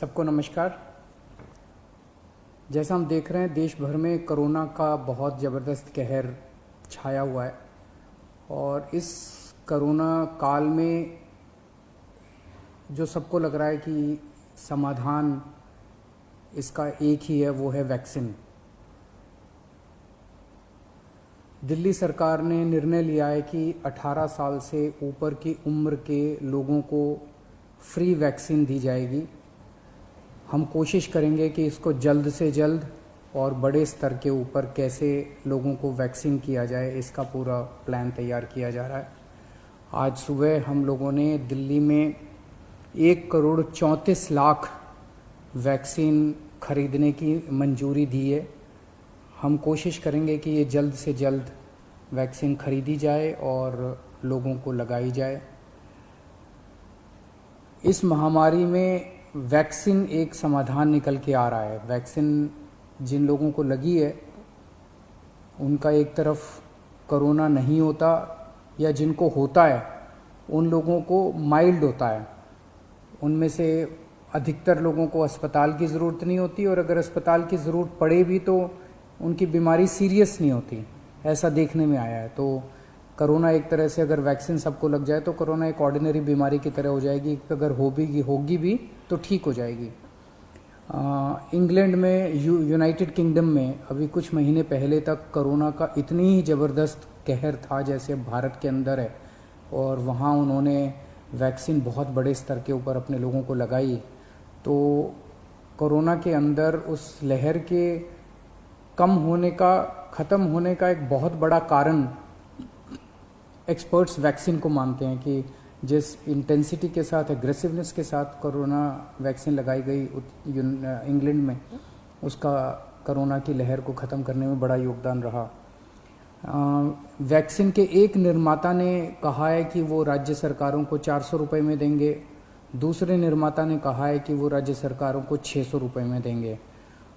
सबको नमस्कार। जैसा हम देख रहे हैं देश भर में कोरोना का बहुत ज़बरदस्त कहर छाया हुआ है और इस कोरोना काल में जो सबको लग रहा है कि समाधान इसका एक ही है, वो है वैक्सीन। दिल्ली सरकार ने निर्णय लिया है कि 18 साल से ऊपर की उम्र के लोगों को फ्री वैक्सीन दी जाएगी। हम कोशिश करेंगे कि इसको जल्द से जल्द और बड़े स्तर के ऊपर कैसे लोगों को वैक्सीन किया जाए, इसका पूरा प्लान तैयार किया जा रहा है। आज सुबह हम लोगों ने दिल्ली में 1,34,00,000 वैक्सीन खरीदने की मंजूरी दी है। हम कोशिश करेंगे कि ये जल्द से जल्द वैक्सीन खरीदी जाए और लोगों को लगाई जाए। इस महामारी में वैक्सीन एक समाधान निकल के आ रहा है। वैक्सीन जिन लोगों को लगी है उनका एक तरफ कोरोना नहीं होता, या जिनको होता है उन लोगों को माइल्ड होता है। उनमें से अधिकतर लोगों को अस्पताल की ज़रूरत नहीं होती, और अगर अस्पताल की ज़रूरत पड़े भी तो उनकी बीमारी सीरियस नहीं होती, ऐसा देखने में आया है। तो कोरोना एक तरह से अगर वैक्सीन सबको लग जाए तो कोरोना एक ऑर्डिनरी बीमारी की तरह हो जाएगी। अगर होगी भी तो ठीक हो जाएगी। इंग्लैंड में, यूनाइटेड किंगडम में अभी कुछ महीने पहले तक कोरोना का इतनी ही ज़बरदस्त कहर था जैसे भारत के अंदर है, और वहाँ उन्होंने वैक्सीन बहुत बड़े स्तर के ऊपर अपने लोगों को लगाई। तो कोरोना के अंदर उस लहर के कम होने का, ख़त्म होने का एक बहुत बड़ा कारण एक्सपर्ट्स वैक्सीन को मानते हैं कि जिस इंटेंसिटी के साथ, एग्रेसिवनेस के साथ कोरोना वैक्सीन लगाई गई इंग्लैंड में, उसका कोरोना की लहर को ख़त्म करने में बड़ा योगदान रहा। वैक्सीन के एक निर्माता ने कहा है कि वो राज्य सरकारों को 400 रुपये में देंगे, दूसरे निर्माता ने कहा है कि वो राज्य सरकारों को 600 रुपये में देंगे,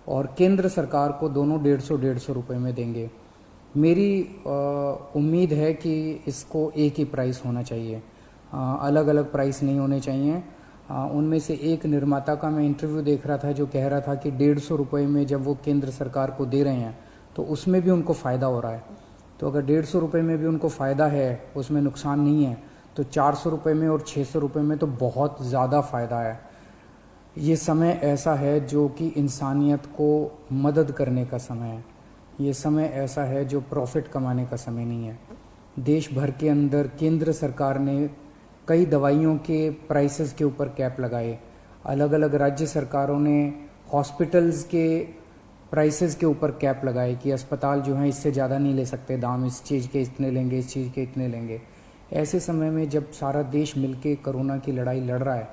और केंद्र सरकार को दोनों 150 रुपये में देंगे। मेरी उम्मीद है कि इसको एक ही प्राइस होना चाहिए, अलग अलग प्राइस नहीं होने चाहिए। उनमें से एक निर्माता का मैं इंटरव्यू देख रहा था जो कह रहा था कि 150 रुपये में जब वो केंद्र सरकार को दे रहे हैं तो उसमें भी उनको फ़ायदा हो रहा है। तो अगर 150 रुपये में भी उनको फ़ायदा है, उसमें नुकसान नहीं है, तो 400 रुपये में और 600 रुपये में तो बहुत ज़्यादा फ़ायदा है। ये समय ऐसा है जो कि इंसानियत को मदद करने का समय है। ये समय ऐसा है जो प्रॉफिट कमाने का समय नहीं है। देश भर के अंदर केंद्र सरकार ने कई दवाइयों के प्राइसेस के ऊपर कैप लगाए। अलग अलग राज्य सरकारों ने हॉस्पिटल्स के प्राइसेस के ऊपर कैप लगाए कि अस्पताल जो हैं इससे ज़्यादा नहीं ले सकते दाम, इस चीज़ के इतने लेंगे, इस चीज़ के इतने लेंगे। ऐसे समय में जब सारा देश मिलके कोरोना की लड़ाई लड़ रहा है,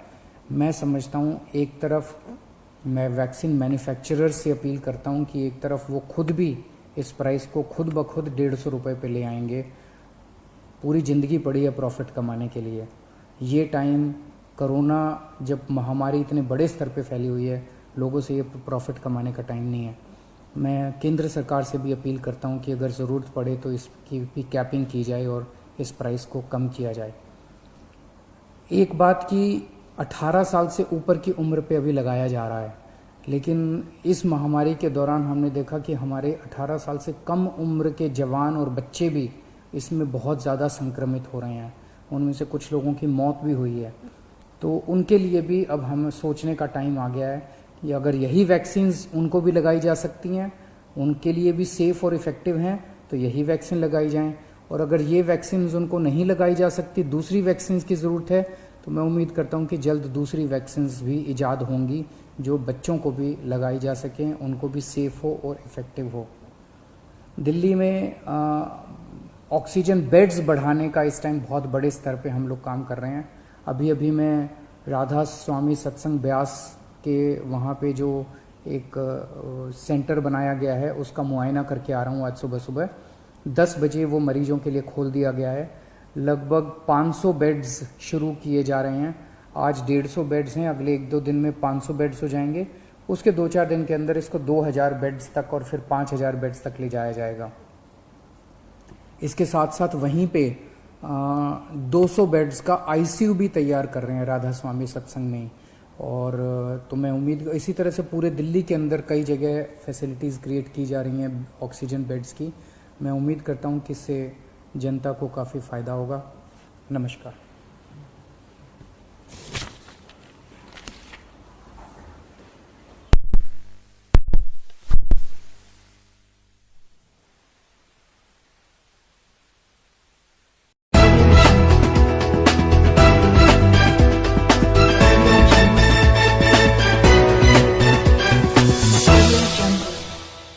मैं समझता हूँ एक तरफ मैं वैक्सीन मैन्युफैक्चरर्स से अपील करता हूँ कि एक तरफ वो खुद भी इस प्राइस को खुद ब खुद 150 रुपये पे ले आएंगे। पूरी ज़िंदगी पड़ी है प्रॉफिट कमाने के लिए। ये टाइम, कोरोना जब महामारी इतने बड़े स्तर पे फैली हुई है, लोगों से ये प्रॉफिट कमाने का टाइम नहीं है। मैं केंद्र सरकार से भी अपील करता हूँ कि अगर ज़रूरत पड़े तो इसकी भी कैपिंग की जाए और इस प्राइस को कम किया जाए। एक बात कि 18 साल से ऊपर की उम्र पे अभी लगाया जा रहा है, लेकिन इस महामारी के दौरान हमने देखा कि हमारे 18 साल से कम उम्र के जवान और बच्चे भी इसमें बहुत ज़्यादा संक्रमित हो रहे हैं। उनमें से कुछ लोगों की मौत भी हुई है। तो उनके लिए भी अब हमें सोचने का टाइम आ गया है कि अगर यही वैक्सीन्स उनको भी लगाई जा सकती हैं, उनके लिए भी सेफ़ और इफ़ेक्टिव हैं, तो यही वैक्सीन लगाई जाएं। और अगर ये वैक्सीन्स उनको नहीं लगाई जा सकती, दूसरी वैक्सीन्स की ज़रूरत है, तो मैं उम्मीद करता हूँ कि जल्द दूसरी वैक्सीन्स भी ईजाद होंगी जो बच्चों को भी लगाई जा सकें, उनको भी सेफ़ हो और इफ़ेक्टिव हो। दिल्ली में ऑक्सीजन बेड्स बढ़ाने का इस टाइम बहुत बड़े स्तर पे हम लोग काम कर रहे हैं। अभी मैं राधा स्वामी सत्संग ब्यास के वहाँ पे जो एक सेंटर बनाया गया है उसका मुआयना करके आ रहा हूँ। आज सुबह 10 बजे वो मरीजों के लिए खोल दिया गया है। लगभग 500 बेड्स शुरू किए जा रहे हैं। आज 150 बेड्स हैं, अगले 1-2 दिन में 500 बेड्स हो जाएंगे। उसके 2-4 दिन के अंदर इसको 2000 बेड्स तक और फिर 5000 बेड्स तक ले जाया जाएगा। इसके साथ साथ वहीं पे 200 बेड्स का आईसीयू भी तैयार कर रहे हैं राधा स्वामी सत्संग में, और तो मैं उम्मीद इसी तरह से पूरे दिल्ली के अंदर कई जगह फैसिलिटीज़ क्रिएट की जा रही हैं ऑक्सीजन बेड्स की। मैं उम्मीद करता हूं कि इससे जनता को काफ़ी फ़ायदा होगा। नमस्कार।